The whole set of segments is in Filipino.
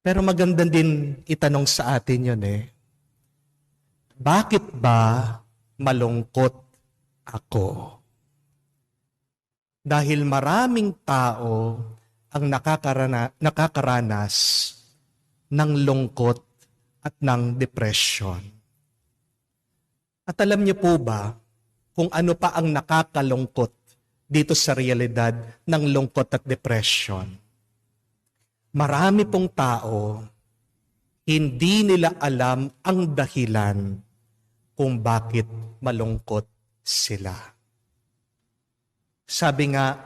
Pero maganda din itanong sa atin yun eh. Bakit ba malungkot ako? Dahil maraming tao ang nakakaranas ng lungkot at ng depression. At alam niyo po ba kung ano pa ang nakakalungkot dito sa realidad ng lungkot at depression? Marami pong tao, hindi nila alam ang dahilan kung bakit malungkot sila. Sabi nga,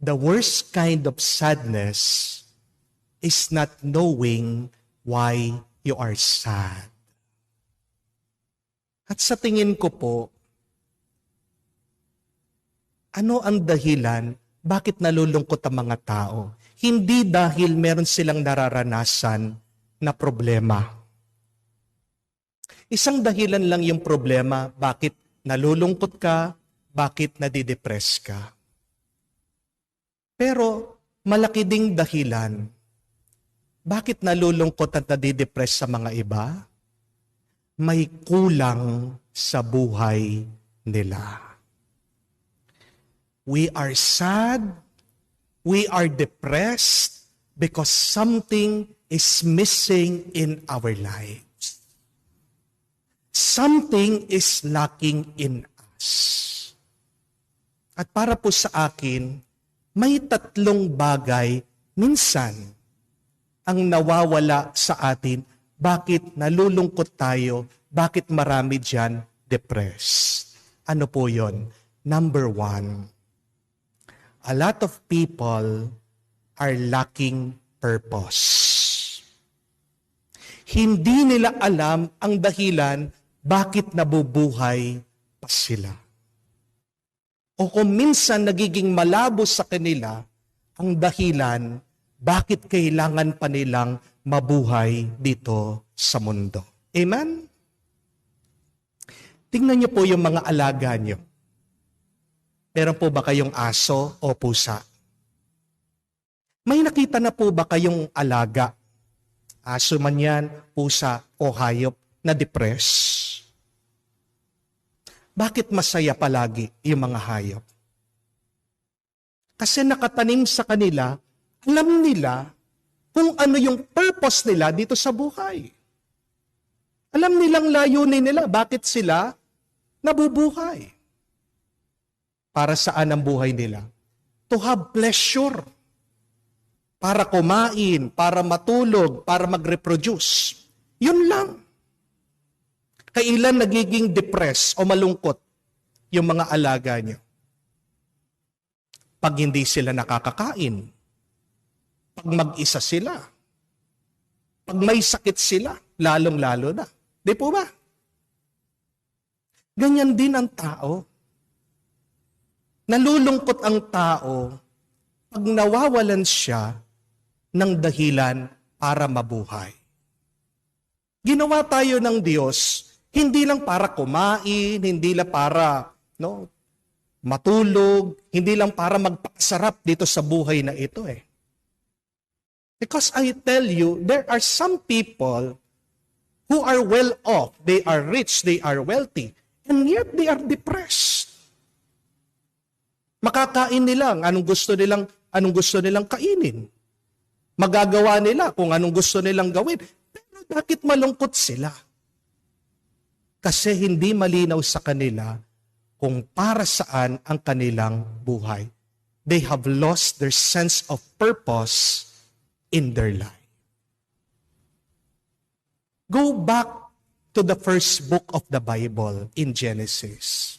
the worst kind of sadness is not knowing why you are sad. At sa tingin ko po, ano ang dahilan bakit nalulungkot ang mga tao? Hindi dahil meron silang nararanasan na problema. Isang dahilan lang yung problema bakit nalulungkot ka, bakit nadidepress ka. Pero malaki ding dahilan bakit nalulungkot at nadidepress sa mga iba. May kulang sa buhay nila. We are sad, we are depressed because something is missing in our lives. Something is lacking in us. At para po sa akin, may tatlong bagay minsan ang nawawala sa atin. Bakit nalulungkot tayo? Bakit marami dyan depressed? Ano po yon? Number one, a lot of people are lacking purpose. Hindi nila alam ang dahilan bakit nabubuhay pa sila. O kung minsan nagiging malabo sa kanila ang dahilan bakit kailangan pa nilang mabuhay dito sa mundo. Amen? Tingnan niyo po yung mga alaga niyo. Meron po ba kayong aso o pusa? May nakita na po ba kayong alaga? Aso man yan, pusa o hayop na depressed? Bakit masaya palagi yung mga hayop? Kasi nakatanim sa kanila, alam nila kung ano yung purpose nila dito sa buhay. Alam nilang layunin nila, bakit sila nabubuhay. Para saan ang buhay nila? To have pleasure. Para kumain, para matulog, para mag-reproduce. Yun lang. Kailan nagiging depressed o malungkot yung mga alaga nyo? Pag hindi sila nakakakain. Pag mag-isa sila. Pag may sakit sila, lalong-lalo na. Di po ba? Ganyan din ang tao. Nalulungkot ang tao pag nawawalan siya ng dahilan para mabuhay. Ginawa tayo ng Diyos, hindi lang para kumain, hindi lang para matulog, hindi lang para magpasarap dito sa buhay na ito eh. Because I tell you, there are some people who are well off, they are rich, they are wealthy, and yet they are depressed. Makakain nila anong gusto nilang kainin. Magagawa nila kung anong gusto nilang gawin. Pero bakit malungkot sila? Kasi hindi malinaw sa kanila kung para saan ang kanilang buhay. They have lost their sense of purpose in their life. Go back to the first book of the Bible in Genesis.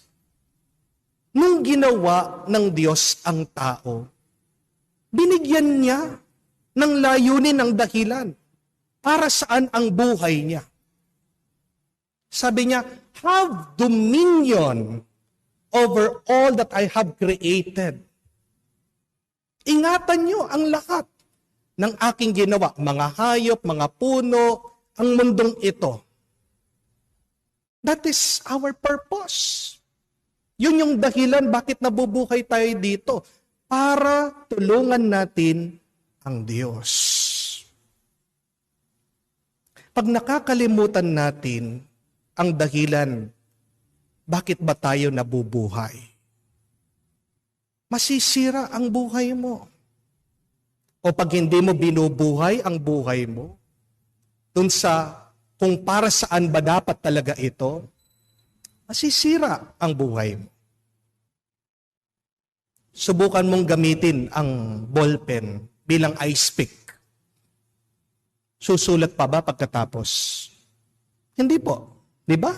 Nung ginawa ng Diyos ang tao, binigyan niya ng layunin ng dahilan para saan ang buhay niya. Sabi niya, have dominion over all that I have created. Ingatan niyo ang lahat ng aking ginawa, mga hayop, mga puno, ang mundong ito. That is our purpose. Yun yung dahilan bakit nabubuhay tayo dito. Para tulungan natin ang Diyos. Pag nakakalimutan natin ang dahilan, bakit ba tayo nabubuhay? Masisira ang buhay mo. O pag hindi mo binubuhay ang buhay mo, dun sa kung para saan ba dapat talaga ito, masisira ang buhay mo. Subukan mong gamitin ang ballpen bilang ice pick. Susulat pa ba pagkatapos? Hindi po. Di ba?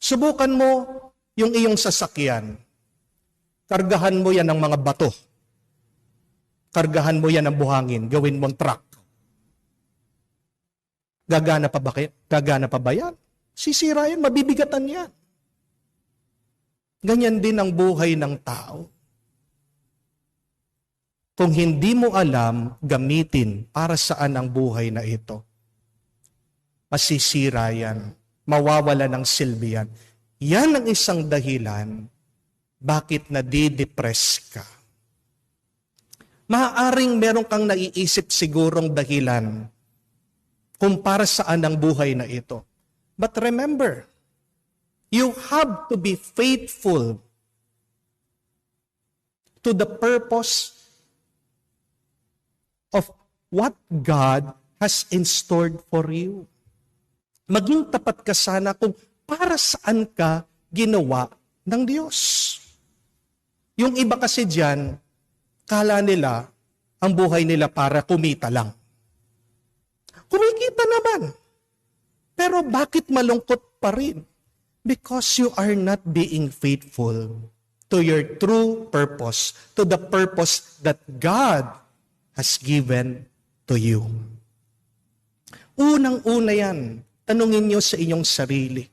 Subukan mo yung iyong sasakyan. Kargahan mo yan ng mga bato. Kargahan mo yan ng buhangin. Gawin mong truck. Gagana pa ba, gagana pa ba yan? Sisira yan, mabibigatan yan. Ganyan din ang buhay ng tao. Kung hindi mo alam, gamitin para saan ang buhay na ito. Masisira yan. Mawawala ng silbi yan. Yan ang isang dahilan bakit nadidepress ka. Maaaring meron kang naiisip sigurong dahilan kung para saan ang buhay na ito. But remember, you have to be faithful to the purpose of what God has in store for you. Maging tapat ka sana kung para saan ka ginawa ng Diyos. Yung iba kasi dyan, kala nila, ang buhay nila para kumita lang. Kumikita naman. Pero bakit malungkot pa rin? Because you are not being faithful to your true purpose, to the purpose that God has given to you. Unang-una yan, tanungin niyo sa inyong sarili.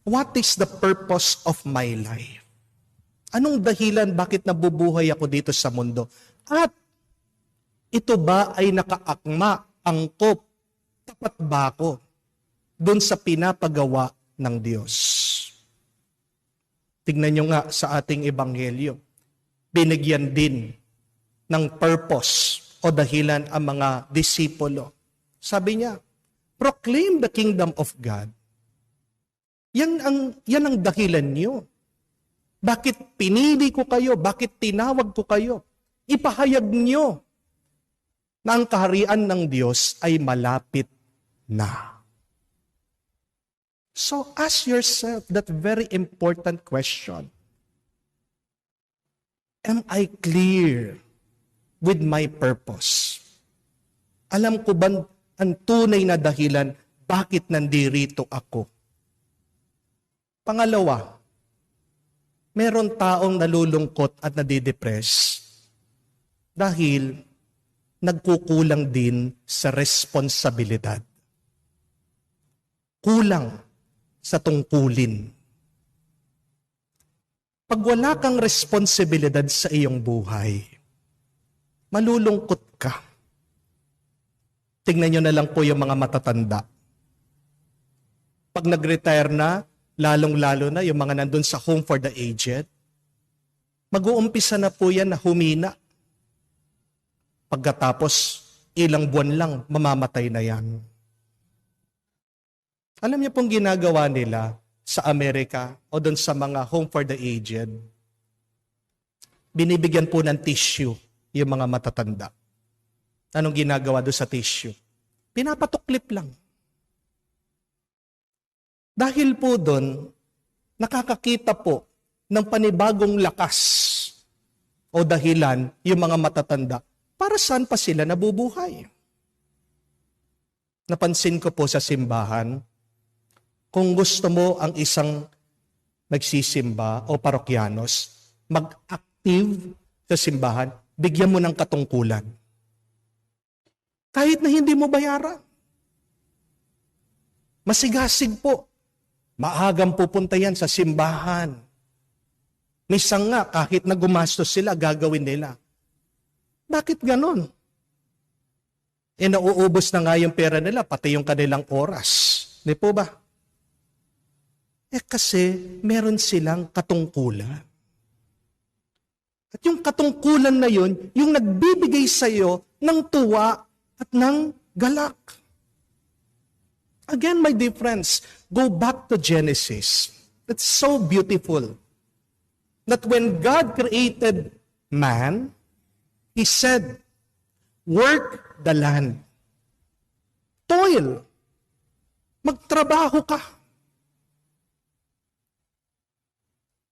What is the purpose of my life? Anong dahilan bakit nabubuhay ako dito sa mundo? At ito ba ay nakaakma, angkop, tapat ba ako doon sa pinapagawa ng Diyos? Tignan nyo nga sa ating ebanghelyo. Binigyan din ng purpose o dahilan ang mga disipulo. Sabi niya, proclaim the kingdom of God. Yan ang dahilan niyo. Bakit pinili ko kayo? Bakit tinawag ko kayo? Ipahayag niyo na ang kaharian ng Diyos ay malapit na. So ask yourself that very important question. Am I clear with my purpose? Alam ko ba ang tunay na dahilan bakit nandirito ako? Pangalawa, meron taong nalulungkot at nadidepress dahil nagkukulang din sa responsibilidad. Kulang sa tungkulin. Pag wala kang responsibilidad sa iyong buhay, malulungkot ka. Tingnan nyo na lang po yung mga matatanda. Pag nag-retire na, lalong-lalo na yung mga nandun sa home for the aged, mag-uumpisa na po yan na humina. Pagkatapos, ilang buwan lang, mamamatay na yan. Alam niyo pong ginagawa nila sa Amerika o doon sa mga home for the aged, binibigyan po ng tissue yung mga matatanda. Anong ginagawa doon sa tissue? Pinapatuklip lang. Dahil po doon, nakakakita po ng panibagong lakas o dahilan yung mga matatanda. Para saan pa sila nabubuhay? Napansin ko po sa simbahan, kung gusto mo ang isang nagsisimba o parokyanos, mag-active sa simbahan, bigyan mo ng katungkulan. Kahit na hindi mo bayaran. Masigasig po. Maagang pupunta yan sa simbahan. Minsan nga, kahit na gumastos sila, gagawin nila. Bakit ganon? Nauubos na nga yung pera nila, pati yung kanilang oras. Di po ba? Kasi meron silang katungkulan. At yung katungkulan na yun, yung nagbibigay sa iyo ng tuwa at ng Galak. Again, my dear friends, go back to Genesis. It's so beautiful that when God created man, He said, work the land. Toil. Magtrabaho ka.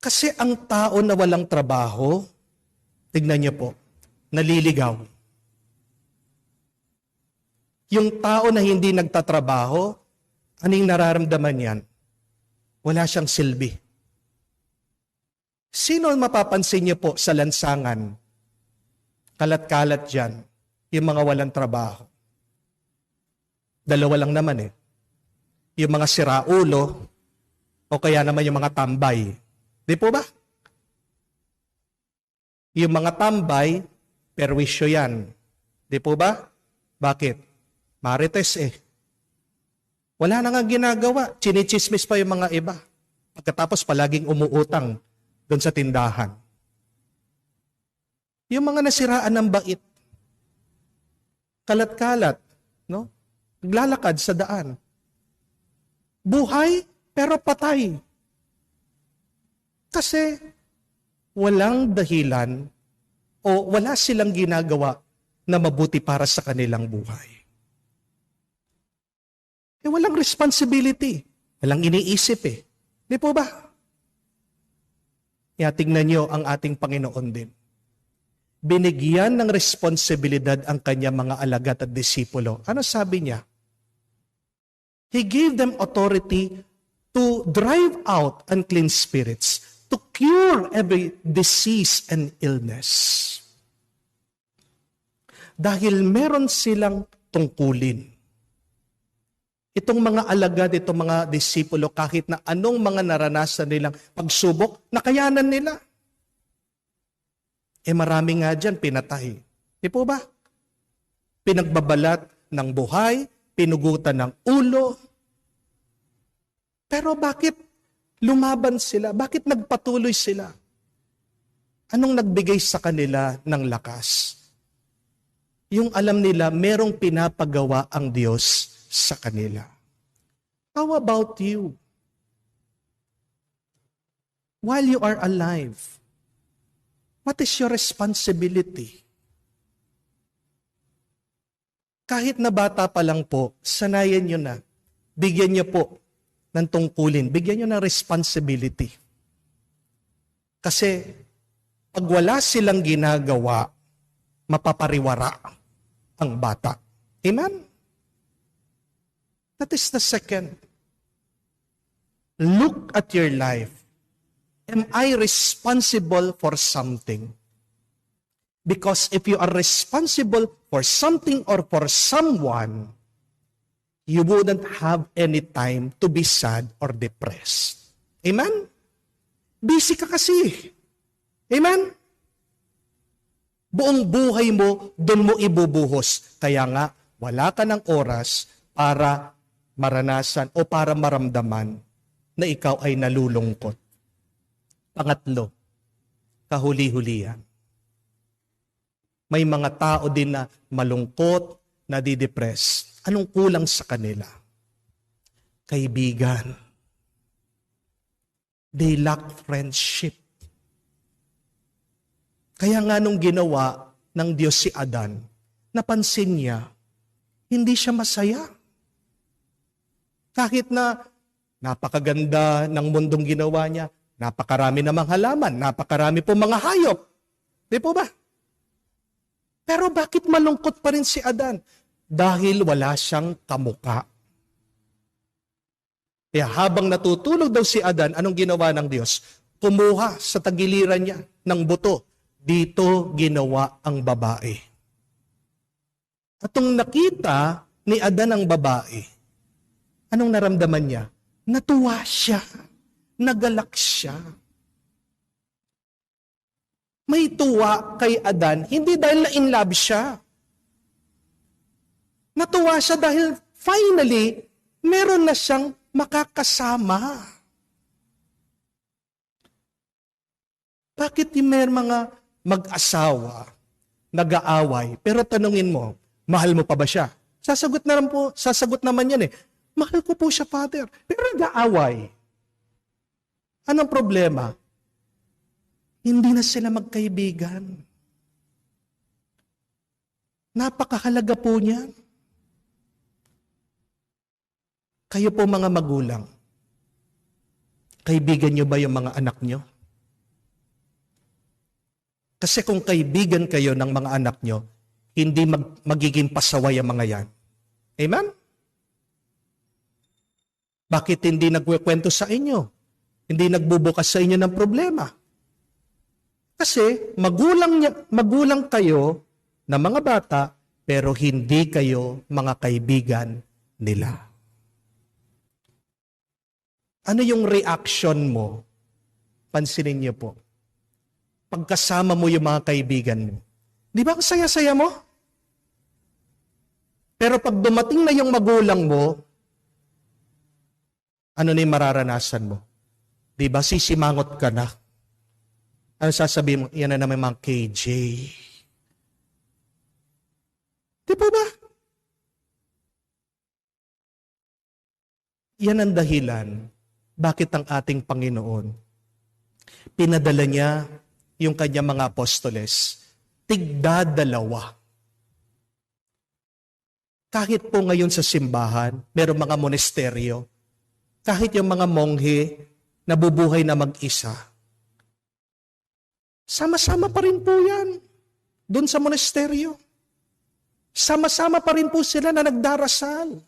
Kasi ang tao na walang trabaho, tignan niyo po, naliligaw. Yung tao na hindi nagtatrabaho, anong nararamdaman yan? Wala siyang silbi. Sino ang mapapansin niyo po sa lansangan? Kalat-kalat dyan, yung mga walang trabaho. Dalawa lang naman eh. Yung mga siraulo, o kaya naman yung mga tambay. Di po ba? Yung mga tambay, perwisyo yan. Di po ba? Bakit? Marites eh. Wala na nga ginagawa. Chinichismis pa yung mga iba. Pagkatapos palaging umuutang doon sa tindahan. Yung mga nasiraan ng bait. Kalat-kalat. No? Naglalakad sa daan. Buhay, pero patay. Kasi walang dahilan o wala silang ginagawa na mabuti para sa kanilang buhay. Walang responsibility. Walang iniisip eh. Di po ba? Kaya tingnan nyo ang ating Panginoon din. Binigyan ng responsibilidad ang kanyang mga alagad at disipulo. Ano sabi niya? He gave them authority to drive out unclean spirits, to cure every disease and illness. Dahil meron silang tungkulin. Itong mga alagad, itong mga disipulo, kahit na anong mga naranasan nilang pagsubok, nakayanan nila. Marami nga dyan pinatay. Di po ba? Pinagbabalat ng buhay, pinugutan ng ulo. Pero bakit lumaban sila? Bakit nagpatuloy sila? Anong nagbigay sa kanila ng lakas? Yung alam nila, merong pinapagawa ang Diyos sa kanila. How about you? While you are alive, what is your responsibility? Kahit na bata pa lang po, sanayan nyo na. Bigyan nyo po ng tungkulin. Bigyan nyo ng responsibility. Kasi pag wala silang ginagawa, mapapariwara ang bata. Amen? That is the second. Look at your life. Am I responsible for something? Because if you are responsible for something or for someone, you wouldn't have any time to be sad or depressed. Amen? Busy ka kasi. Amen? Buong buhay mo, doon mo ibubuhos. Kaya nga, wala ka ng oras para maranasan o para maramdaman na ikaw ay nalulungkot. Pangatlo, kahuli-hulihan. May mga tao din na malungkot, nadidepress. Anong kulang sa kanila? Kaibigan. They lack friendship. Kaya nga nung ginawa ng Diyos si Adan, napansin niya, hindi siya masaya. Kahit na napakaganda ng mundong ginawa niya, napakarami namang halaman, napakarami po mga hayop. Di po ba? Pero bakit malungkot pa rin si Adan? Dahil wala siyang kamuka. Kaya habang natutulog daw si Adan, anong ginawa ng Diyos? Kumuha sa tagiliran niya ng buto. Dito ginawa ang babae. At nung nakita ni Adan ang babae, anong naramdaman niya? Natuwa siya. Nagalak siya. May tuwa kay Adan, hindi dahil na in love siya. Natuwa siya dahil finally, meron na siyang makakasama. Bakit may mga mag-asawa, nag-aaway, pero tanungin mo, mahal mo pa ba siya? Sasagot naman yan eh. Mahal ko po siya, Father. Pero nag-aaway. Anong problema? Hindi na sila magkaibigan. Napakahalaga po niyan. Kayo po mga magulang, kaibigan niyo ba yung mga anak niyo? Kasi kung kaibigan kayo ng mga anak niyo, hindi magiging pasaway ang mga yan. Amen? Bakit hindi nagkukwento sa inyo? Hindi nagbubukas sa inyo ng problema? Kasi magulang kayo na mga bata, pero hindi kayo mga kaibigan nila. Ano yung reaction mo? Pansinin niyo po. Pagkasama mo yung mga kaibigan mo. Di ba ang saya-saya mo? Pero pag dumating na yung magulang mo, ano na yung mararanasan mo? Di ba sisimangot ka na? Ano sasabihin mo? Yan na naman mga KJ. Di ba ba? Yan ang dahilan bakit ang ating Panginoon pinadala niya yung kanyang mga apostoles tigdadalawa. Kahit po ngayon sa simbahan, meron mga monasteryo, kahit yung mga monghe nabubuhay na mag-isa, sama-sama pa rin po yan doon sa monasteryo. Sama-sama pa rin po sila na nagdarasal.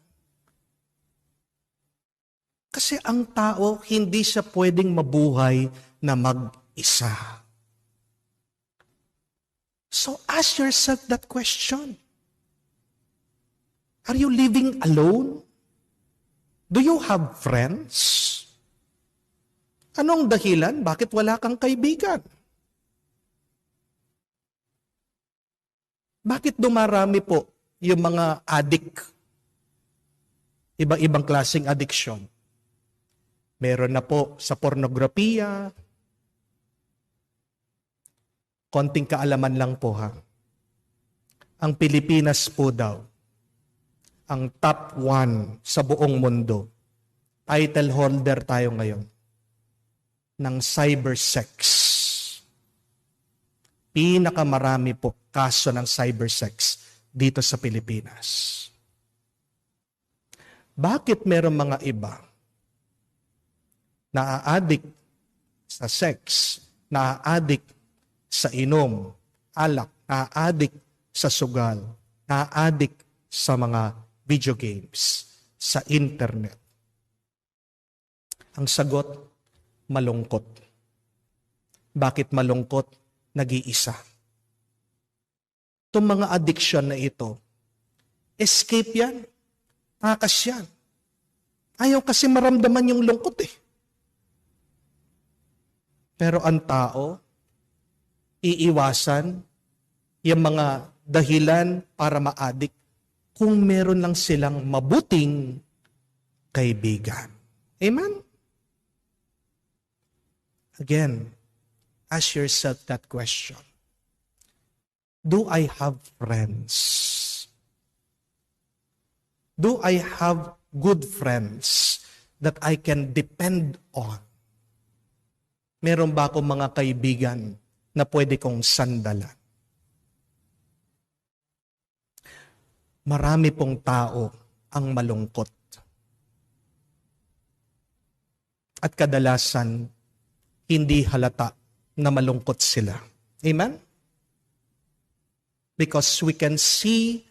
Kasi ang tao, hindi siya pwedeng mabuhay na mag-isa. So ask yourself that question. Are you living alone? Do you have friends? Anong dahilan? Bakit wala kang kaibigan? Bakit dumarami po yung mga addict? Iba-ibang klaseng addiction. Meron na po sa pornografiya. Konting kaalaman lang po ha. Ang Pilipinas po daw, ang top 1 sa buong mundo. Title holder tayo ngayon ng cybersex. Pinakamarami po kaso ng cybersex dito sa Pilipinas. Bakit meron mga iba na-addict sa sex, na-addict sa inom, alak, na-addict sa sugal, na-addict sa mga video games, sa internet? Ang sagot, malungkot. Bakit malungkot? Nag-iisa. Itong mga addiction na ito, escape yan. Takas yan. Ayaw kasi maramdaman yung lungkot eh. Pero ang tao, iiwasan yung mga dahilan para ma-addict kung meron lang silang mabuting kaibigan. Amen? Again, ask yourself that question. Do I have friends? Do I have good friends that I can depend on? Meron ba akong mga kaibigan na pwede kong sandalan? Marami pong tao ang malungkot. At kadalasan, hindi halata na malungkot sila. Amen? Because we can see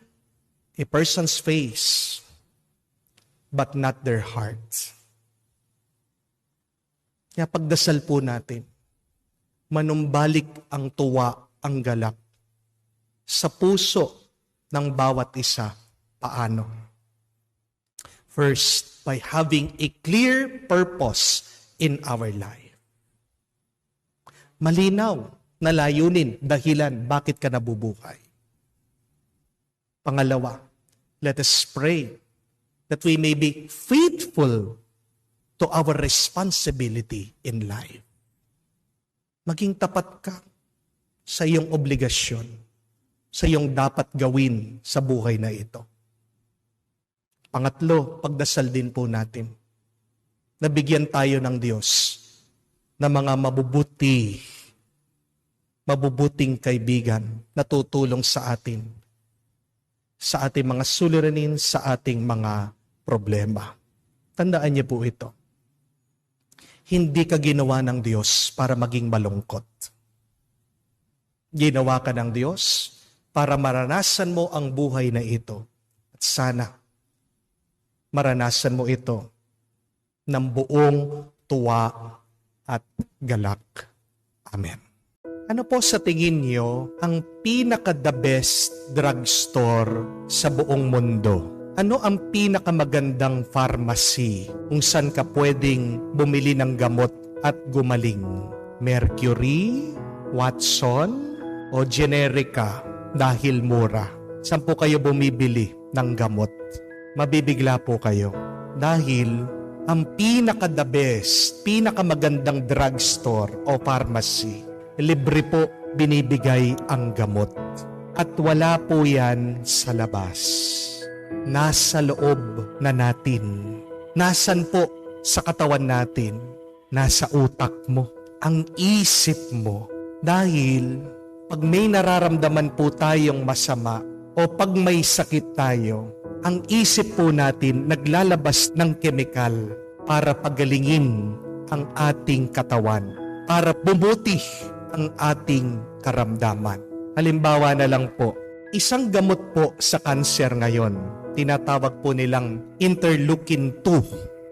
a person's face, but not their heart. Kaya pagdasal po natin, manumbalik ang tuwa, ang galak sa puso ng bawat isa. Paano? First, by having a clear purpose in our life. Malinaw na layunin, dahilan, bakit ka nabubuhay. Pangalawa, let us pray that we may be faithful to our responsibility in life. Maging tapat ka sa iyong obligasyon, sa iyong dapat gawin sa buhay na ito. Pangatlo, pagdasal din po natin. Nabigyan tayo ng Diyos na mga mabubuting kaibigan na tutulong sa atin, sa ating mga suliranin, sa ating mga problema. Tandaan niyo po ito. Hindi ka ginawa ng Diyos para maging malungkot. Ginawa ka ng Diyos para maranasan mo ang buhay na ito. At sana, maranasan mo ito ng buong tuwa at galak. Amen. Ano po sa tingin niyo ang pinaka-the best drugstore sa buong mundo? Ano ang pinakamagandang pharmacy kung saan ka pwedeng bumili ng gamot at gumaling? Mercury, Watson, o Generica dahil mura? Saan po kayo bumibili ng gamot? Mabibigla po kayo dahil ang pinaka-the best, pinakamagandang drugstore o pharmacy, libre po binibigay ang gamot. At wala po yan sa labas. Nasa loob na natin. Nasan po sa katawan natin? Nasa utak mo. Ang isip mo. Dahil pag may nararamdaman po tayong masama o pag may sakit tayo, ang isip po natin naglalabas ng kemikal para pagalingin ang ating katawan, para bumuti ang ating karamdaman. Halimbawa na lang po, isang gamot po sa kanser ngayon, tinatawag po nilang interleukin-2.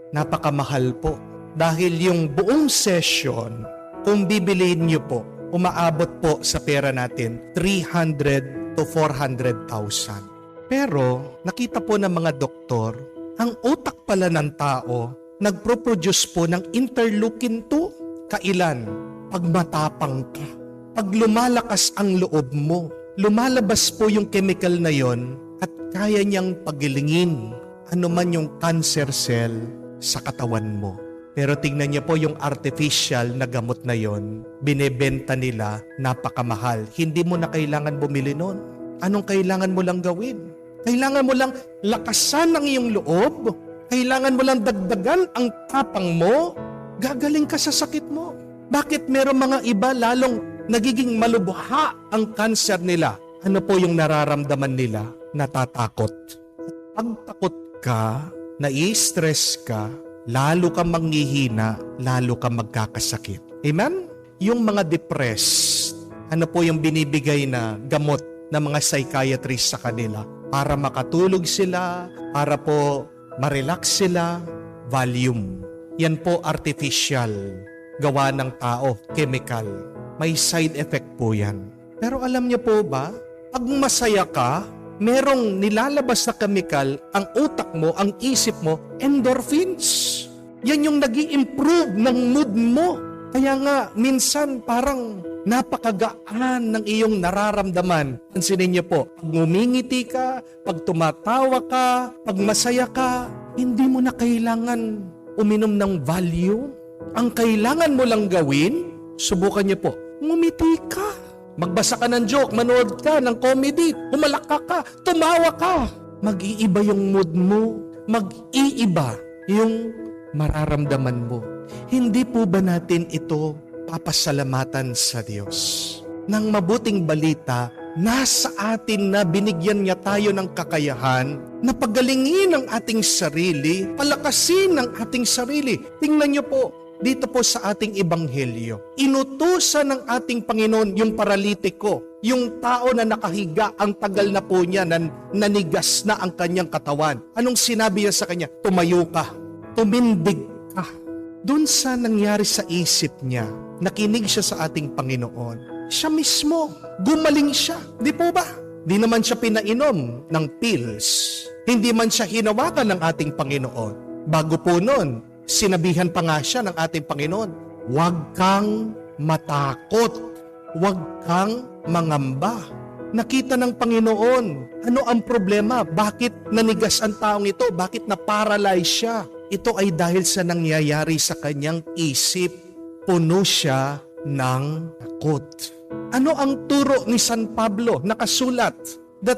Napakamahal po. Dahil yung buong session, kung bibiliin nyo po, umaabot po sa pera natin 300 to 400,000. Pero nakita po ng mga doktor, ang utak pala ng tao nagproproduce po ng interleukin-2. Kailan? Pag matapang ka. Pag lumalakas ang loob mo, lumalabas po yung chemical na yon at kaya niyang pagilingin ano man yung cancer cell sa katawan mo. Pero tingnan niyo po yung artificial na gamot na yon, binebenta nila, napakamahal. Hindi mo na kailangan bumili nun. Anong kailangan mo lang gawin? Kailangan mo lang lakasan ang iyong loob. Kailangan mo lang dagdagan ang tapang mo. Gagaling ka sa sakit mo. Bakit meron mga iba lalong nagiging malubha ang cancer nila? Ano po yung nararamdaman nila? Natatakot. Pag takot ka, nai-stress ka, lalo ka manghihina, lalo ka magkakasakit. Amen? Yung mga depressed, ano po yung binibigay na gamot ng mga psychiatrist sa kanila? Para makatulog sila, para po ma-relax sila, Valium. Yan po artificial, gawa ng tao, chemical. May side effect po yan. Pero alam niyo po ba, pag masaya ka, merong nilalabas na chemical, ang utak mo, ang isip mo, endorphins. Yan yung nag-i-improve ng mood mo. Kaya nga, minsan parang napakagaan ng iyong nararamdaman. Pansinin niyo po, pag ngumingiti ka, pag tumatawa ka, pag masaya ka, hindi mo na kailangan uminom ng Valium. Ang kailangan mo lang gawin, subukan niyo po, ngumiti ka. Magbasa ka ng joke, manood ka ng comedy, humalaka ka, tumawa ka. Mag-iiba yung mood mo, mag-iiba yung mararamdaman mo. Hindi po ba natin ito papasalamatan sa Diyos? Nang mabuting balita, nasa atin na binigyan niya tayo ng kakayahan na pagalingin ang ating sarili, palakasin ang ating sarili. Tingnan niyo po, dito po sa ating ebanghelyo, inutusan ng ating Panginoon yung paralitiko, yung tao na nakahiga, ang tagal na po niya, nanigas na ang kanyang katawan. Anong sinabi niya sa kanya? Tumayo ka, tumindig ka. Doon sa nangyari sa isip niya, nakinig siya sa ating Panginoon. Siya mismo, gumaling siya. Di po ba? Di naman siya pinainom ng pills. Hindi man siya hinawakan ng ating Panginoon. Bago po noon, sinabihan pa nga siya ng ating Panginoon, huwag kang matakot, huwag kang mangamba. Nakita ng Panginoon, ano ang problema? Bakit nanigas ang taong ito? Bakit na-paralyze siya? Ito ay dahil sa nangyayari sa kanyang isip. Puno siya ng takot. Ano ang turo ni San Pablo? Nakasulat that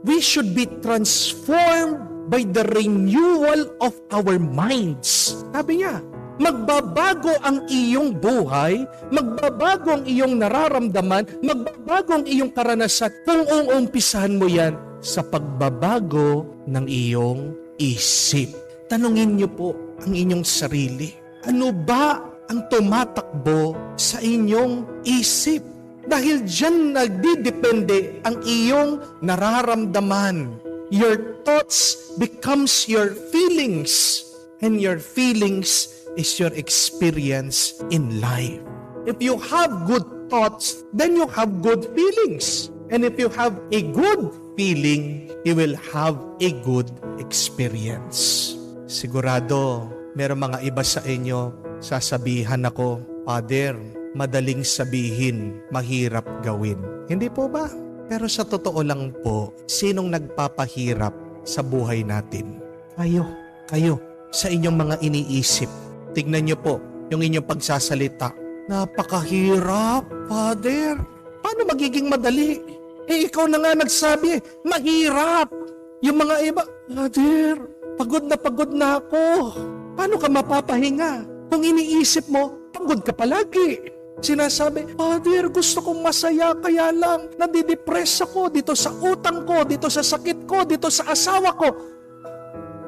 we should be transformed by the renewal of our minds. Sabi niya, magbabago ang iyong buhay, magbabago ang iyong nararamdaman, magbabago ang iyong karanasan kung uumpisahan mo yan sa pagbabago ng iyong isip. Tanungin niyo po ang inyong sarili. Ano ba ang tumatakbo sa inyong isip? Dahil diyan nagdidepende ang iyong nararamdaman. Your thoughts becomes your feelings, and your feelings is your experience in life. If you have good thoughts, then you have good feelings. And if you have a good feeling, you will have a good experience. Sigurado, meron mga iba sa inyo, sasabihan ako, Father, madaling sabihin, mahirap gawin. Hindi po ba? Pero sa totoo lang po, sinong nagpapahirap sa buhay natin? Kayo, sa inyong mga iniisip. Tignan niyo po, yung inyong pagsasalita. Napakahirap, Father. Paano magiging madali? Ikaw na nga nagsabi, mahirap. Yung mga iba, Father, pagod na ako. Paano ka mapapahinga? Kung iniisip mo, pagod ka palagi. Sinasabi, Father, gusto kong masaya, kaya lang nadidepress ako dito sa utang ko, dito sa sakit ko, dito sa asawa ko.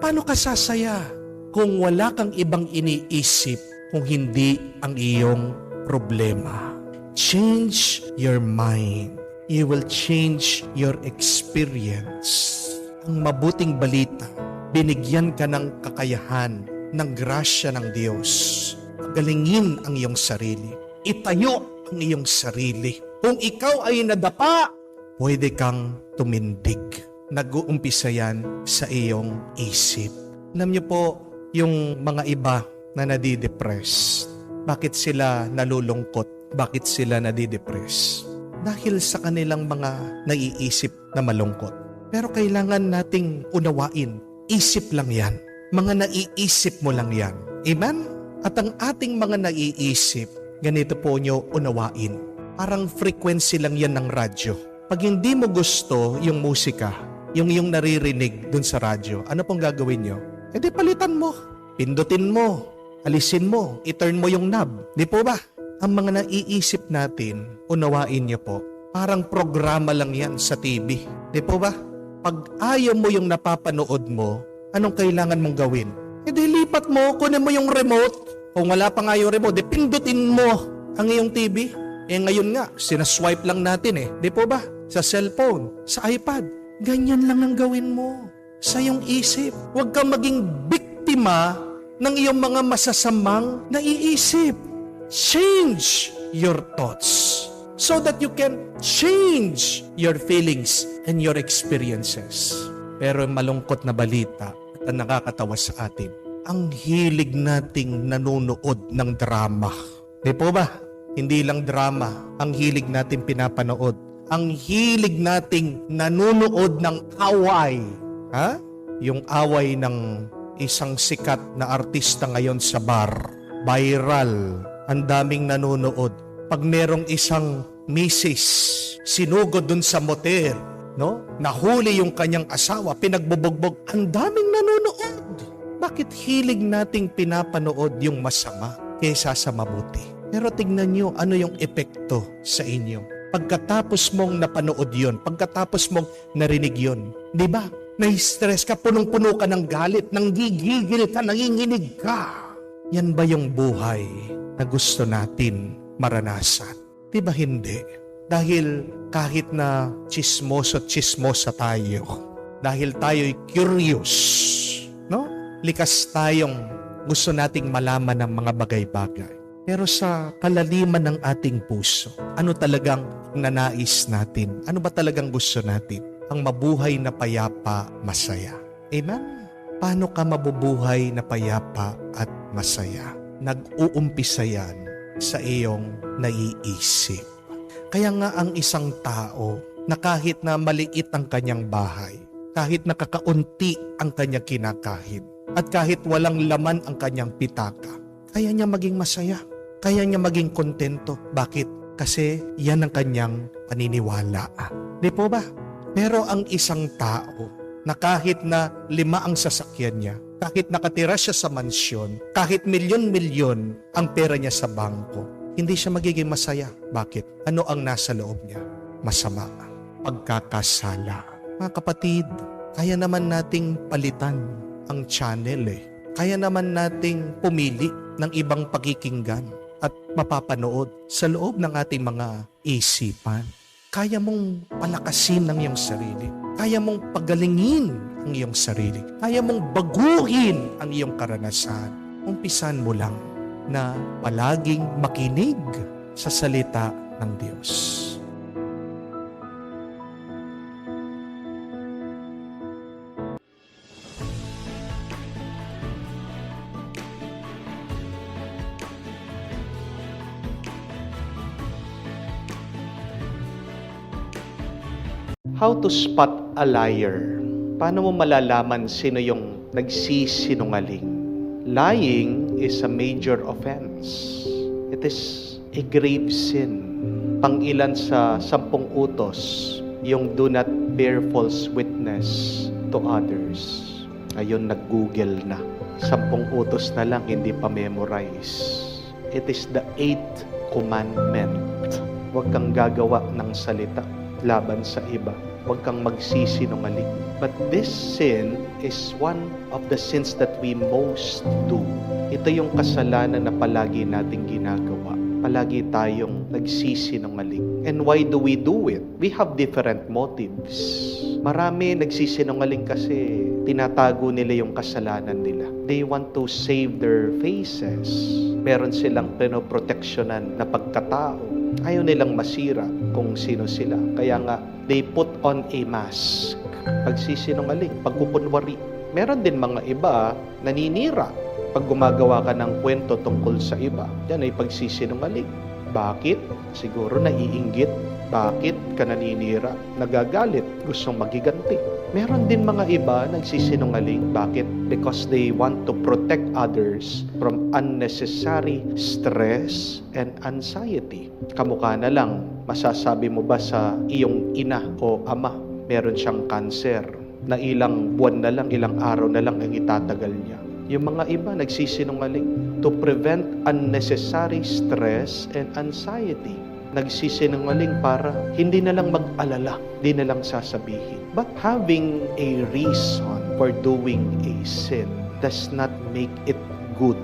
Paano ka sasaya kung wala kang ibang iniisip kung hindi ang iyong problema? Change your mind. You will change your experience. Ang mabuting balita, binigyan ka ng kakayahan, ng grasya ng Diyos. Galingin ang iyong sarili. Itayo ang iyong sarili. Kung ikaw ay nadapa, pwede kang tumindig. Nag-uumpisa yan sa iyong isip. Alam niyo po, yung mga iba na nadidepress, bakit sila nalulungkot? Bakit sila nadidepress? Dahil sa kanilang mga naiisip na malungkot. Pero kailangan nating unawain, isip lang yan. Mga naiisip mo lang yan. Amen? At ang ating mga naiisip, ganito po nyo unawain. Parang frequency lang yan ng radyo. Pag hindi mo gusto yung musika, yung naririnig dun sa radyo, ano pong gagawin nyo? E di palitan mo, pindutin mo, alisin mo, i-turn mo yung knob. Di po ba? Ang mga naiisip natin, unawain nyo po, parang programa lang yan sa TV. Di po ba? Pag ayaw mo yung napapanood mo, anong kailangan mong gawin? E di lipat mo, kunin mo yung remote. Kung wala pa nga yung remote, di pindutin mo ang iyong TV. Eh ngayon nga, sinaswipe lang natin eh. Di po ba? Sa cellphone, sa iPad. Ganyan lang ang gawin mo sa iyong isip. Huwag kang maging biktima ng iyong mga masasamang naiisip. Change your thoughts so that you can change your feelings and your experiences. Pero malungkot na balita at nakakatawa sa atin, ang hilig nating nanonood ng drama. Di po ba? Hindi lang drama, ang hilig nating pinapanood. Ang hilig nating nanonood ng away. Ha? Yung away ng isang sikat na artista ngayon sa bar. Viral. Ang daming nanonood. Pag merong isang misis, sinugod dun sa motel, no? Nahuli yung kanyang asawa, pinagbubugbog. Ang daming nanonood. Bakit hilig nating pinapanood yung masama kaysa sa mabuti? Pero tignan nyo ano yung epekto sa inyo. Pagkatapos mong napanood yun, pagkatapos mong narinig yun, di ba? Nai-stress ka, punong-puno ka ng galit, nanggigigil ka, nanginginig ka. Yan ba yung buhay na gusto natin maranasan? Di ba hindi? Dahil kahit na chismosa tayo, dahil tayo'y curious, no? Likas tayong gusto nating malaman ng mga bagay-bagay. Pero sa kalaliman ng ating puso, ano talagang nanais natin? Ano ba talagang gusto natin? Ang mabuhay na payapa, masaya. Amen? Paano ka mabubuhay na payapa at masaya? Nag-uumpisa yan sa iyong naiisip. Kaya nga ang isang tao na kahit na maliit ang kanyang bahay, kahit nakakaunti ang kanyang kinakahit, at kahit walang laman ang kanyang pitaka, kaya niya maging masaya. Kaya niya maging kontento. Bakit? Kasi yan ang kanyang paniniwala. Di po ba? Pero ang isang tao na kahit na 5 ang sasakyan niya, kahit nakatira siya sa mansyon, kahit milyon-milyon ang pera niya sa bangko, hindi siya magiging masaya. Bakit? Ano ang nasa loob niya? Masama. Pagkakasala. Mga kapatid, kaya naman nating palitan ang channel Kaya naman nating pumili ng ibang pakikinggan at mapapanood sa loob ng ating mga isipan. Kaya mong palakasin ang iyong sarili. Kaya mong pagalingin ang iyong sarili. Kaya mong baguhin ang iyong karanasan. Umpisan mo lang na palaging makinig sa salita ng Diyos. How to spot a liar? Paano mo malalaman sino yung nagsisinungaling? Lying is a major offense. It is a grave sin. Pang-ilan sa 10 utos, yung do not bear false witness to others. Ayun, nag-google na. 10 utos na lang, hindi pa memorize. It is the 8th commandment. Huwag kang gagawa ng salita laban sa iba. Huwag kang magsisinungaling. But this sin is one of the sins that we most do. Ito yung kasalanan na palagi nating ginagawa. Palagi tayong nagsisinungaling. And why do we do it? We have different motives. Marami nagsisinungaling kasi tinatago nila yung kasalanan nila. They want to save their faces. Meron silang pinoproteksyonan na pagkatao. Ayaw nilang masira kung sino sila. Kaya nga, they put on a mask. Pagsisinungaling, pagkukunwari. Meron din mga iba naninira pag gumagawa ka ng kwento tungkol sa iba. Yan ay pagsisinungaling. Bakit? Siguro naiinggit. Bakit ka naninira? Nagagalit. Gustong magiganti. Meron din mga iba nagsisinungaling. Bakit? Because they want to protect others from unnecessary stress and anxiety. Kamukha na lang, masasabi mo ba sa iyong ina o ama, meron siyang cancer, na ilang buwan na lang, ilang araw na lang ang itatagal niya. Yung mga iba nagsisinungaling to prevent unnecessary stress and anxiety. Nagsisinungaling para hindi na lang mag-alala, hindi na lang sasabihin. But having a reason for doing a sin does not make it good.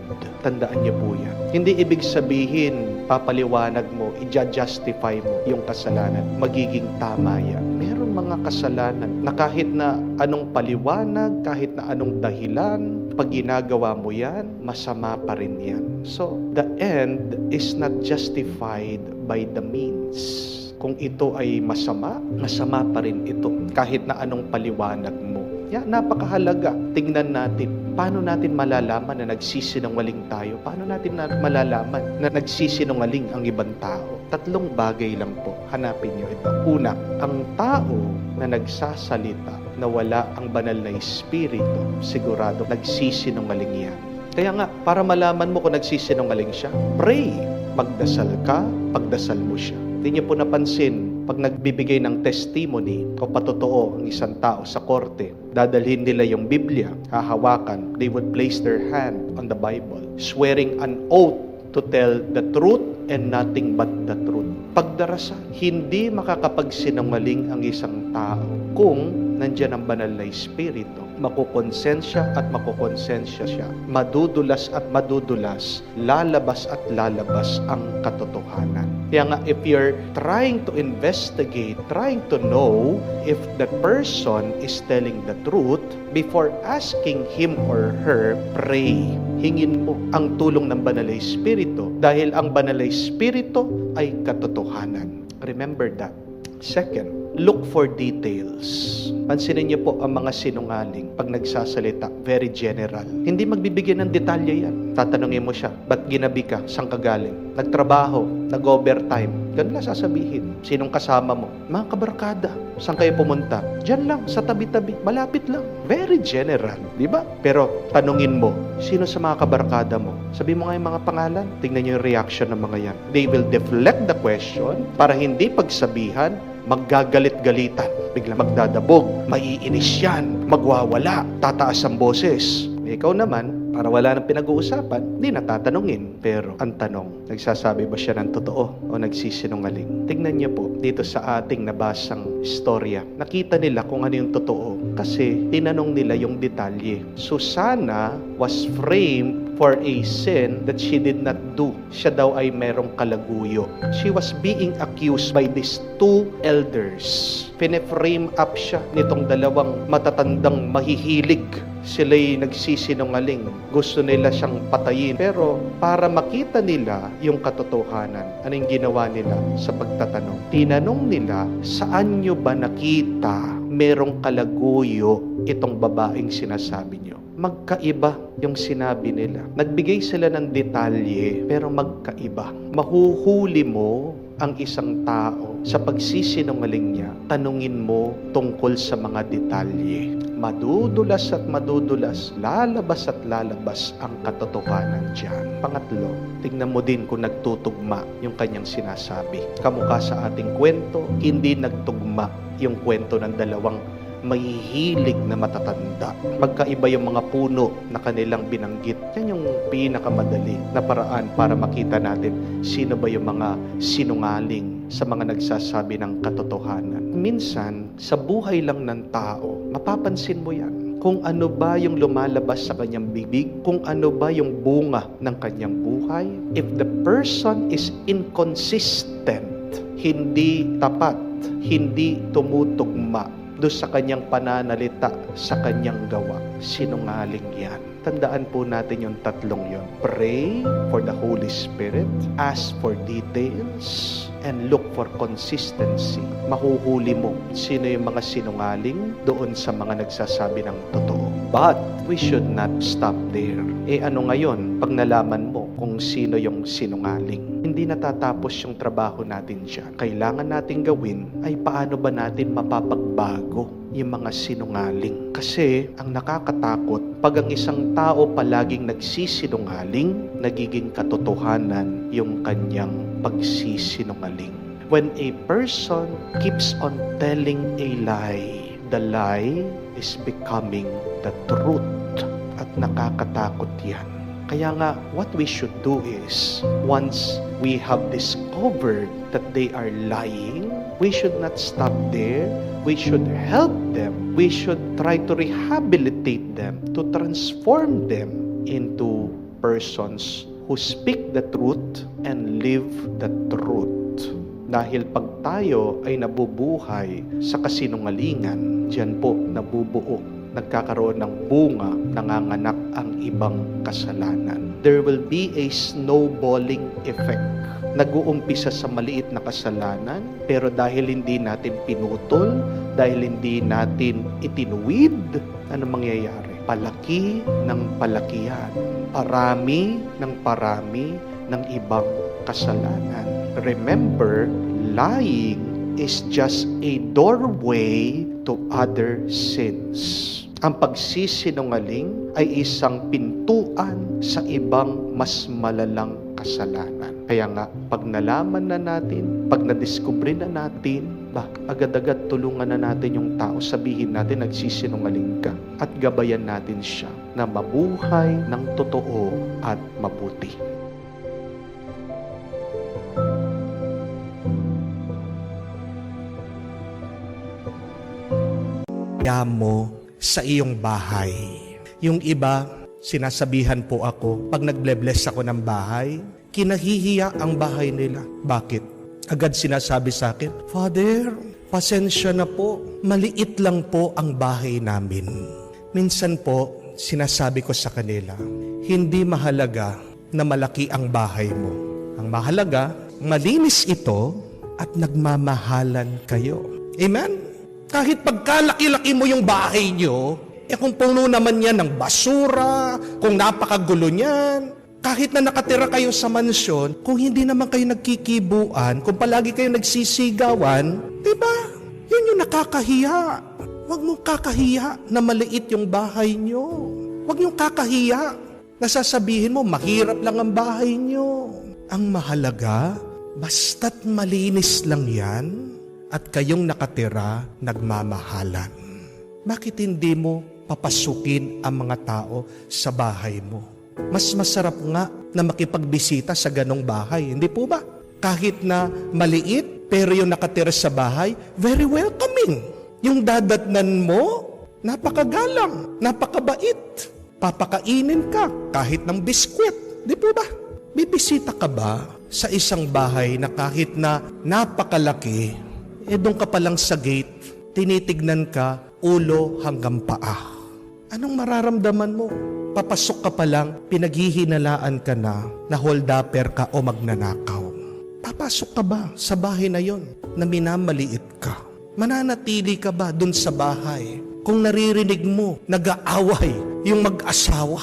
Tandaan niyo po yan. Hindi ibig sabihin, papaliwanag mo, i-justify mo yung kasalanan. Magiging tama yan. Merong mga kasalanan na kahit na anong paliwanag, kahit na anong dahilan, pag ginagawa mo yan, masama pa rin yan. So, the end is not justified by the means. Kung ito ay masama, masama pa rin ito. Kahit na anong paliwanag mo. Yan, napakahalaga. Tingnan natin, paano natin malalaman na nagsisinungaling tayo? Paano natin malalaman na nagsisinungaling ang ibang tao? 3 bagay lang po. Hanapin nyo ito. Una, ang tao na nagsasalita na wala ang banal na espiritu, sigurado nagsisinungaling yan. Kaya nga, para malaman mo kung nagsisinungaling siya, pray. Magdasal ka, pagdasal mo siya. Hindi niyo po napansin, pag nagbibigay ng testimony o patotoo ang isang tao sa korte, dadalhin nila yung Biblia, hahawakan, they would place their hand on the Bible, swearing an oath to tell the truth and nothing but the truth. Pagdarasal, hindi makakapagsinungaling ang isang tao kung nandiyan ang banal na espiritu. Makukonsensya at makukonsensya siya. Madudulas at madudulas, lalabas at lalabas ang katotohanan. Kaya nga, if you're trying to investigate, trying to know if the person is telling the truth, before asking him or her, pray. Hingin mo ang tulong ng banal na espiritu dahil ang banal na espiritu ay katotohanan. Remember that. Second, look for details. Pansinin niyo po ang mga sinungaling pag nagsasalita, very general. Hindi magbibigay ng detalye yan. Tatanungin mo siya, ba't ginabi ka? Saan ka galing? Nagtrabaho, nag-overtime. Ganun lang sasabihin. Sinong kasama mo? Mga kabarkada. Saan kayo pumunta? Diyan lang, sa tabi-tabi. Malapit lang. Very general. Di ba? Pero tanungin mo, sino sa mga kabarkada mo? Sabi mo nga yung mga pangalan. Tingnan niyo yung reaction ng mga yan. They will deflect the question para hindi pagsabihan, maggagalit-galitan, bigla magdadabog, maiinis yan, magwawala, tataas ang boses. Ikaw naman, para wala nang pinag-uusapan, hindi natatanungin. Pero ang tanong, nagsasabi ba siya ng totoo o nagsisinungaling? Tignan niyo po, dito sa ating nabasang istorya, nakita nila kung ano yung totoo. Kasi tinanong nila yung detalye. Susana was framed for a sin that she did not do. Siya daw ay merong kalaguyo. She was being accused by these two elders. Pine-frame up siya nitong dalawang matatandang mahihilig. Sila'y nagsisinungaling. Gusto nila siyang patayin. Pero para makita nila yung katotohanan, anong ginawa nila sa pagtatanong? Tinanong nila, saan nyo ba nakita merong kalaguyo itong babaeng sinasabi nyo? Magkaiba yung sinabi nila. Nagbigay sila ng detalye, pero magkaiba. Mahuhuli mo ang isang tao sa pagsisinungaling niya, tanungin mo tungkol sa mga detalye. Madudulas at madudulas, lalabas at lalabas ang katotohanan diyan. Pangatlo, tingnan mo din kung nagtutugma yung kanyang sinasabi. Kamukha sa ating kwento, hindi nagtugma yung kwento ng dalawang mahihilig na matatanda. Magkaiba yung mga puno na kanilang binanggit. Yan yung pinakamadali na paraan para makita natin sino ba yung mga sinungaling sa mga nagsasabi ng katotohanan. Minsan, sa buhay lang ng tao, mapapansin mo yan. Kung ano ba yung lumalabas sa kanyang bibig, kung ano ba yung bunga ng kanyang buhay. If the person is inconsistent, hindi tapat, hindi tumutugma doon sa kanyang pananalita, sa kanyang gawa, sinungaling yan. Tandaan po natin yung tatlong yon. Pray for the Holy Spirit, ask for details, and look for consistency. Mahuhuli mo sino yung mga sinungaling doon sa mga nagsasabi ng totoo. But we should not stop there. Ano ngayon pag nalaman mo kung sino yung sinungaling? Hindi natatapos yung trabaho natin dyan. Kailangan natin gawin ay paano ba natin mapapagbago yung mga sinungaling. Kasi ang nakakatakot, pag ang isang tao palaging nagsisinungaling, nagiging katotohanan yung kanyang pagsisinungaling. When a person keeps on telling a lie, the lie is becoming the truth. At nakakatakot yan. Kaya nga, what we should do is, once we have discovered that they are lying, we should not stop there. We should help them. We should try to rehabilitate them, to transform them into persons who speak the truth and live the truth. Dahil pag tayo ay nabubuhay sa kasinungalingan, diyan po nabubuo, nagkakaroon ng bunga, nanganganak ang ibang kasalanan. There will be a snowballing effect. Nag-uumpisa sa maliit na kasalanan, pero dahil hindi natin pinutol, dahil hindi natin itinuwid, ano mangyayari? Palaki ng palakihan. Parami ng ibang kasalanan. Remember, lying is just a doorway to other sins. Ang pagsisinungaling ay isang pintuan sa ibang mas malalang kasalanan. Kaya nga, pag nalaman na natin, pag nadiskubre na natin, agad-agad tulungan na natin yung tao, sabihin natin nagsisinungaling ka at gabayan natin siya na mabuhay ng totoo at mabuti. Mo sa iyong bahay. Yung iba, sinasabihan po ako, pag nagble-bless ako ng bahay, kinahihiya ang bahay nila. Bakit? Agad sinasabi sa akin, Father, pasensya na po, maliit lang po ang bahay namin. Minsan po, sinasabi ko sa kanila, hindi mahalaga na malaki ang bahay mo. Ang mahalaga, malinis ito at nagmamahalan kayo. Amen? Kahit pagkalaki-laki mo yung bahay nyo, kung puno naman yan ng basura, kung napakagulo niyan, kahit na nakatira kayo sa mansyon, kung hindi naman kayo nagkikibuan, kung palagi kayo nagsisigawan, diba? Yun yung nakakahiya. Huwag mong kakahiya na maliit yung bahay nyo. Huwag yung kakahiya na sasabihin mo, mahirap lang ang bahay nyo. Ang mahalaga, basta't malinis lang yan, at kayong nakatira nagmamahalan. Bakit hindi mo papasukin ang mga tao sa bahay mo? Mas masarap nga na makipagbisita sa ganong bahay, hindi po ba? Kahit na maliit, pero yung nakatira sa bahay, very welcoming. Yung dadatnan mo, napakagalang, napakabait. Papakainin ka kahit ng biskwit, di po ba? Bibisita ka ba sa isang bahay na kahit na napakalaki, doon ka pa lang sa gate, tinitignan ka ulo hanggang paa. Anong mararamdaman mo? Papasok ka pa lang, pinaghihinalaan ka na hold-upper ka o magnanakaw. Papasok ka ba sa bahay na yon na minamaliit ka? Mananatili ka ba dun sa bahay kung naririnig mo nag-aaway yung mag-asawa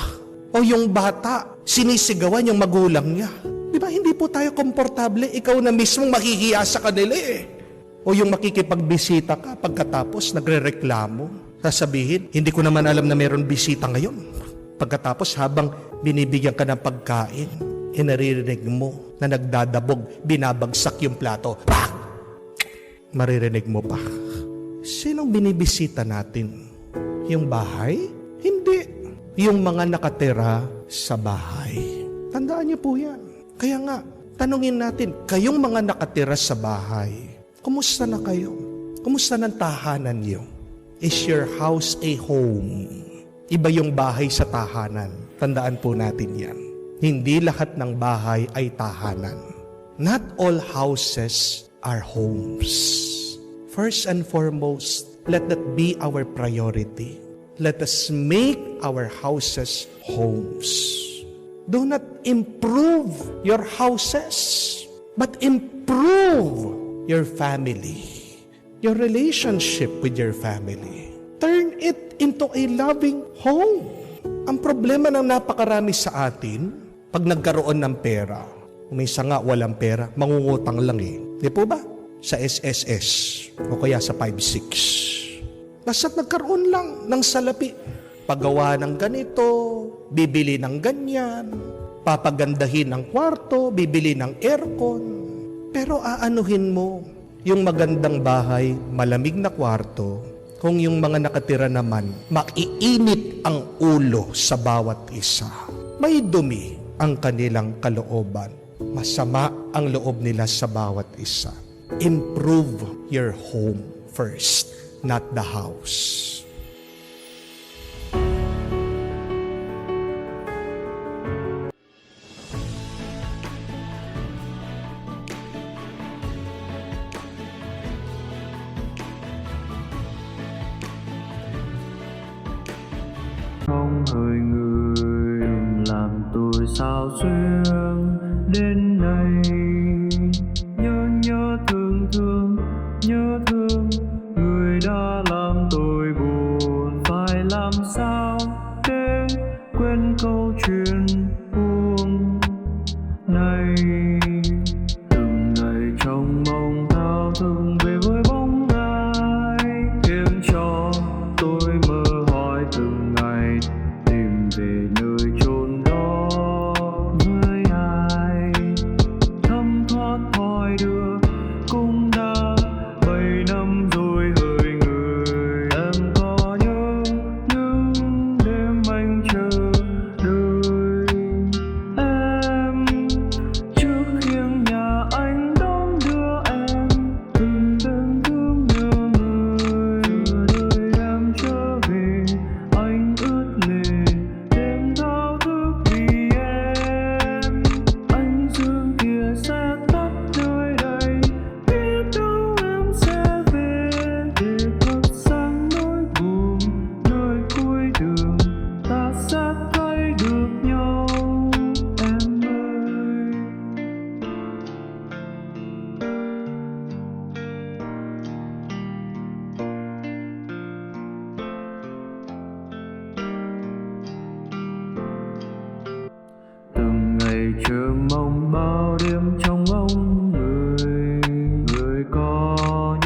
o yung bata sinisigawan yung magulang niya? Di ba hindi po tayo komportable? Ikaw na mismong mahihiya sa kanila eh. O yung makikipagbisita ka pagkatapos nagrereklamo. Sasabihin, hindi ko naman alam na meron bisita ngayon. Pagkatapos habang binibigyan ka ng pagkain, naririnig mo na nagdadabog, binabagsak yung plato. Pak! Maririnig mo pa. Sinong binibisita natin? Yung bahay? Hindi. Yung mga nakatira sa bahay. Tandaan niyo po yan. Kaya nga, tanungin natin, kayong mga nakatira sa bahay, kumusta na kayo? Kumusta ng tahanan niyo? Is your house a home? Iba yung bahay sa tahanan. Tandaan po natin yan. Hindi lahat ng bahay ay tahanan. Not all houses are homes. First and foremost, let that be our priority. Let us make our houses homes. Do not improve your houses, but improve your family, your relationship with your family. Turn it into a loving home. Ang problema ng napakarami sa atin, pag nagkaroon ng pera, umisa nga walang pera, mangungutang lang eh. Di po ba? Sa SSS o kaya sa 5-6. Basta't nagkaroon lang ng salapi. Paggawa ng ganito, bibili ng ganyan, papagandahin ng kwarto, bibili ng aircon. Pero aanuhin mo yung magandang bahay, malamig na kwarto, kung yung mga nakatira naman, maiinit ang ulo sa bawat isa. May dumi ang kanilang kalooban. Masama ang loob nila sa bawat isa. Improve your home first, not the house. Không hỡi người làm tôi sao xuyên đến nay, nhớ thương người đã làm tôi buồn, phải làm sao để quên câu chuyện buồn này. Từng ngày trong mong thao thức về với bóng ai, khiến cho tôi mơ hỏi từng ngày tìm về nơi chốn đó với ai. Thấm thoát hỏi đưa cũng đã 7 năm rồi hỡi người. Em có nhớ những đêm anh chờ đợi em trước khiêng nhà anh đón đưa em, từng đêm thương nhớ người. Đợi em trở về anh ướt lệ, đêm thao thức vì em. Ánh dương kia sẽ tắt nơi đây, biết đâu em sẽ về để cất sang nỗi buồn. Nơi cuối đường ta sẽ thấy được nhau em ơi. Từng ngày chờ mong bao đêm trong ngóng người. Người có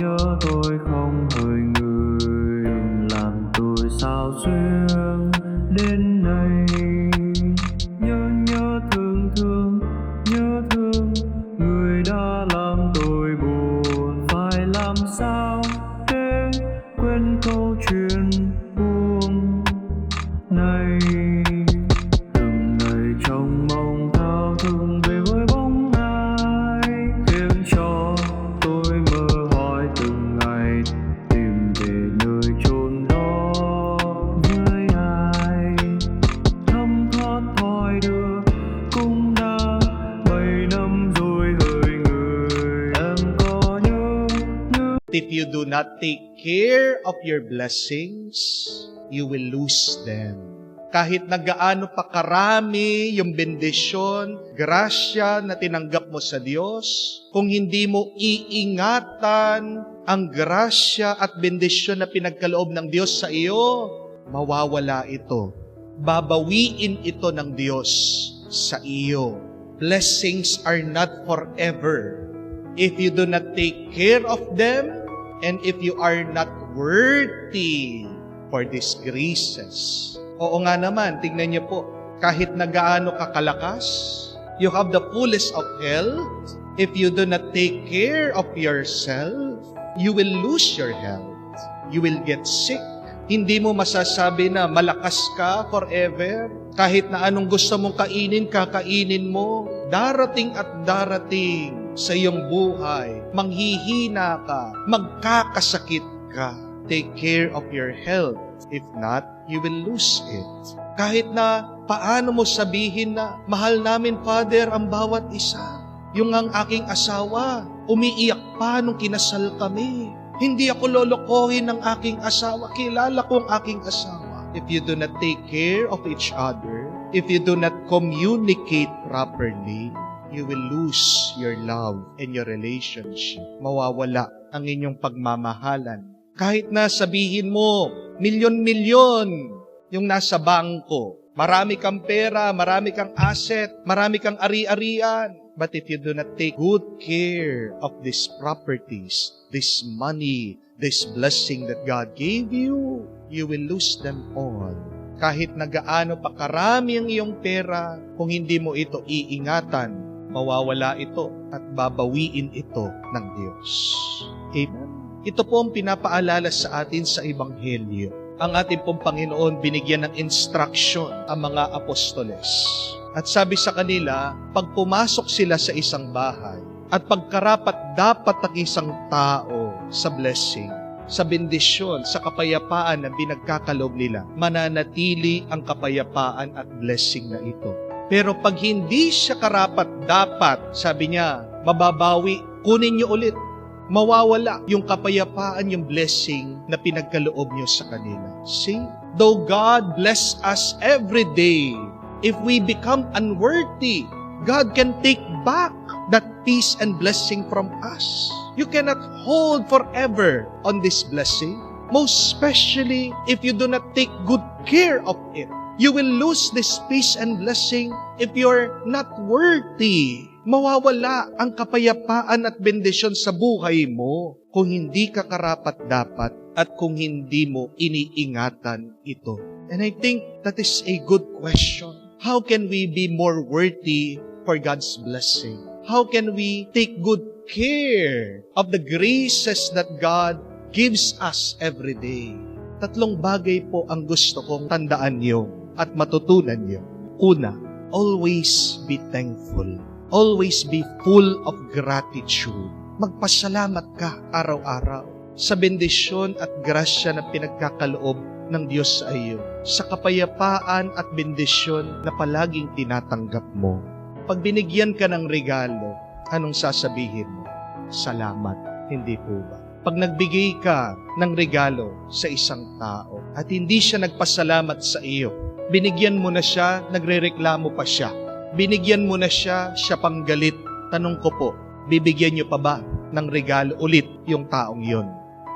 nhớ tôi không hỡi người, đừng làm tôi sao xuyên đến nay. Nhớ thương người đã làm tôi buồn, phải làm you do not take care of your blessings, you will lose them. Kahit na gaano pa karami yung bendisyon, grasya na tinanggap mo sa Diyos, kung hindi mo iingatan ang grasya at bendisyon na pinagkaloob ng Diyos sa iyo, mawawala ito. Babawiin ito ng Diyos sa iyo. Blessings are not forever. If you do not take care of them, and if you are not worthy for these graces. Oo nga naman, tingnan niyo po, kahit na gaano kakalakas, you have the fullest of health. If you do not take care of yourself, you will lose your health. You will get sick. Hindi mo masasabi na malakas ka forever. Kahit na anong gusto mong kainin, kakainin mo. Darating at darating sa iyong buhay. Manghihina ka. Magkakasakit ka. Take care of your health. If not, you will lose it. Kahit na paano mo sabihin na, mahal namin, Father, ang bawat isa. Yung ang aking asawa, umiiyak pa nung kinasal kami. Hindi ako lolokohin ng aking asawa. Kilala ko ang aking asawa. If you do not take care of each other, if you do not communicate properly, you will lose your love and your relationship. Mawawala ang inyong pagmamahalan. Kahit na sabihin mo, milyon-milyon yung nasa bangko. Marami kang pera, marami kang asset, marami kang ari-arian. But if you do not take good care of these properties, this money, this blessing that God gave you, you will lose them all. Kahit na gaano pa karami ang iyong pera, kung hindi mo ito iingatan, mawawala ito at babawiin ito ng Diyos. Amen? Ito po ang pinapaalala sa atin sa Ebanghelyo. Ang ating pong Panginoon binigyan ng instruction ang mga apostoles. At sabi sa kanila, pag pumasok sila sa isang bahay, at pagkarapat dapat ang isang tao sa blessing, sa bendisyon, sa kapayapaan na binagkakaloob nila, mananatili ang kapayapaan at blessing na ito. Pero pag hindi siya karapat dapat, sabi niya, mababawi, kunin niyo ulit. Mawawala yung kapayapaan, yung blessing na pinagkaloob niyo sa kanila. See? Though God bless us every day, if we become unworthy, God can take back that peace and blessing from us. You cannot hold forever on this blessing, most especially if you do not take good care of it. You will lose this peace and blessing if you're not worthy. Mawawala ang kapayapaan at bendisyon sa buhay mo kung hindi ka karapat-dapat at kung hindi mo iniingatan ito. And I think that is a good question. How can we be more worthy for God's blessing? How can we take good care of the graces that God gives us every day? Tatlong bagay po ang gusto kong tandaan niyo at matutunan niyo. Una, always be thankful. Always be full of gratitude. Magpasalamat ka araw-araw sa bendisyon at grasya na pinagkakaloob ng Diyos sa iyo, sa kapayapaan at bendisyon na palaging tinatanggap mo. Pag binigyan ka ng regalo, anong sasabihin mo? Salamat, hindi po ba? Pag nagbigay ka ng regalo sa isang tao at hindi siya nagpasalamat sa iyo, binigyan mo na siya, nagrereklamo pa siya. Binigyan mo na siya pang galit. Tanong ko po, bibigyan niyo pa ba ng regalo ulit yung taong yon?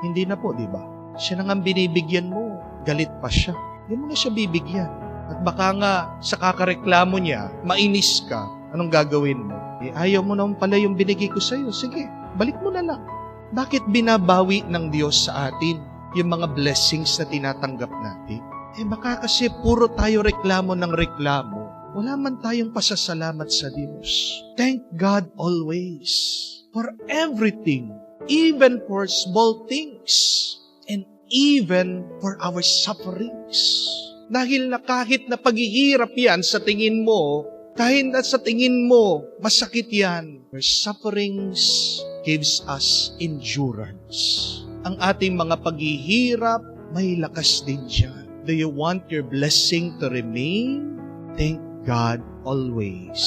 Hindi na po, di ba? Siya na nga binibigyan mo, galit pa siya. Hindi mo na siya bibigyan. At baka nga sa kakareklamo niya, mainis ka, anong gagawin mo? Ayaw mo naman pala yung binigay ko sa'yo. Sige, balik mo na lang. Bakit binabawi ng Diyos sa atin yung mga blessings na tinatanggap natin? Baka kasi puro tayo reklamo ng reklamo. Wala man tayong pasasalamat sa Diyos. Thank God always for everything, even for small things, and even for our sufferings. Dahil na kahit na paghihirap yan sa tingin mo, kahit na sa tingin mo, masakit yan, your sufferings gives us endurance. Ang ating mga paghihirap, may lakas din dyan. Do you want your blessing to remain? Thank God always.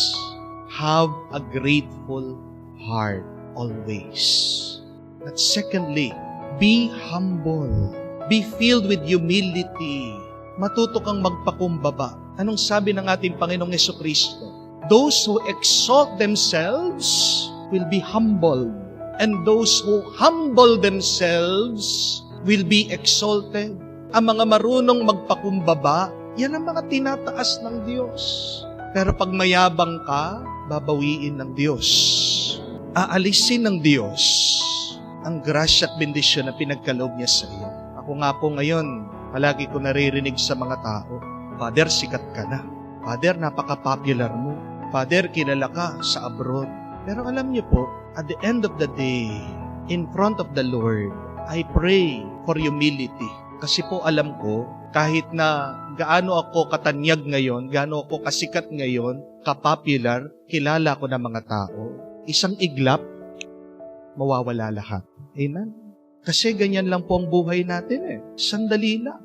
Have a grateful heart always. At secondly, Be humble. Be filled with humility. Matuto kang magpakumbaba. Anong sabi ng ating Panginoong Jesucristo? Those who exalt themselves will be humbled, and those who humble themselves will be exalted. Ang mga marunong magpakumbaba, yan ang mga tinataas ng Diyos. Pero pag mayabang ka, babawiin ng Diyos. Aalisin ng Diyos ang grasya at bendisyon na pinagkaloob niya sa iyo. Ako nga po ngayon, palagi ko naririnig sa mga tao, Father, sikat ka na. Father, napaka-popular mo. Father, kilala ka sa abroad. Pero alam niyo po, at the end of the day, in front of the Lord, I pray for humility. Kasi po alam ko, kahit na gaano ako katanyag ngayon, gaano ako kasikat ngayon, kapopular, kilala ko ng mga tao, isang iglap, mawawala lahat. Amen? Kasi ganyan lang po ang buhay natin eh. Sandali lang.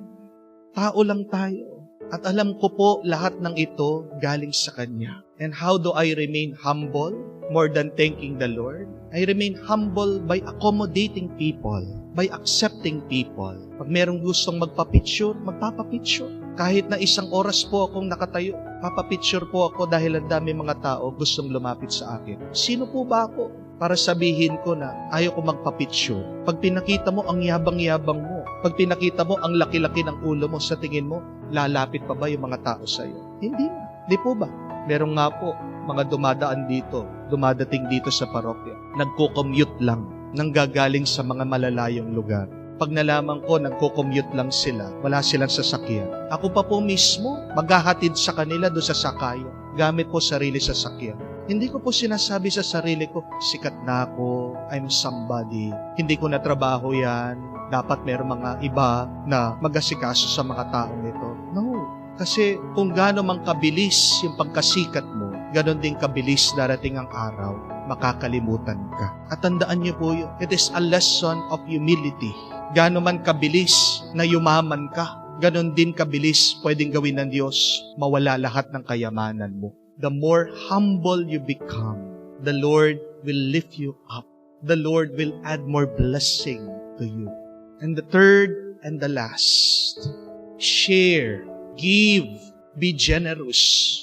Tao lang tayo. At alam ko po, lahat ng ito galing sa Kanya. And how do I remain humble more than thanking the Lord? I remain humble by accommodating people, by accepting people. Pag merong gustong magpa-picture, magpapa-picture. Kahit na isang oras po akong nakatayo, papapicture po ako dahil ang dami mga tao gustong lumapit sa akin. Sino po ba ako para sabihin ko na ayaw ko magpa-picture? Pag pinakita mo ang yabang-yabang mo, pag pinakita mo ang laki-laki ng ulo mo, sa tingin mo, lalapit pa ba yung mga tao sa iyo? Hindi na. Di po ba? Meron nga po, mga dumadating dito sa parokya. Nagko-commute lang, nanggagaling sa mga malalayong lugar. Pag nalaman ko, nagko-commute lang sila, wala silang sasakyan. Ako pa po mismo, maghahatid sa kanila doon sa sakayo. Gamit po sarili sasakyan. Hindi ko po sinasabi sa sarili ko, sikat na ako, I'm somebody. Hindi ko na trabaho yan. Dapat meron mga iba na mag-asikaso sa mga taong ito. No. Kasi kung gaano mang kabilis yung pagkasikat mo, ganon din kabilis darating ang araw, makakalimutan ka. At tandaan niyo po yun, it is a lesson of humility. Gaano man kabilis na yumaman ka, ganon din kabilis pwedeng gawin ng Diyos, mawala lahat ng kayamanan mo. The more humble you become, the Lord will lift you up. The Lord will add more blessing to you. And the third and the last, share, give, be generous.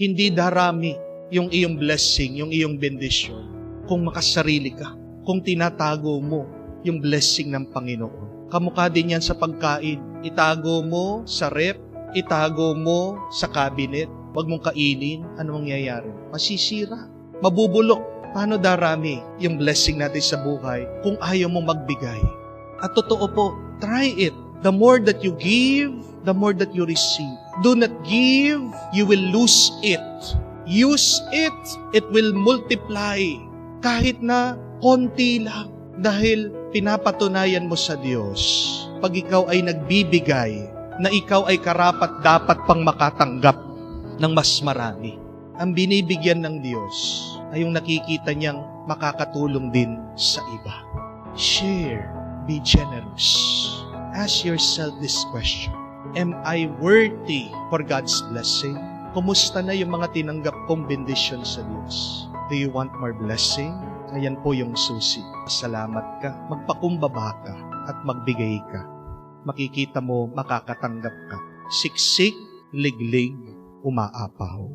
Hindi darami yung iyong blessing, yung iyong bendisyon. Kung makasarili ka, kung tinatago mo yung blessing ng Panginoon. Kamukha din yan sa pagkain. Itago mo sa rep, itago mo sa cabinet. Huwag mong kainin, ano mangyayari? Masisira, mabubulok. Paano darami yung blessing natin sa buhay kung ayaw mong magbigay? At totoo po, try it. The more that you give, the more that you receive. Do not give, you will lose it. Use it, it will multiply. Kahit na konti lang. Dahil pinapatunayan mo sa Diyos, pag ikaw ay nagbibigay, na ikaw ay karapat dapat pang makatanggap ng mas marami. Ang binibigyan ng Diyos ay yung nakikita niyang makakatulong din sa iba. Share, be generous. Ask yourself this question. Am I worthy for God's blessing? Kumusta na yung mga tinanggap kong bendisyon sa Diyos? Do you want more blessing? Ayan po yung susi. Salamat ka, magpakumbaba ka, at magbigay ka. Makikita mo, makakatanggap ka. Siksik, liglig, umaapaw.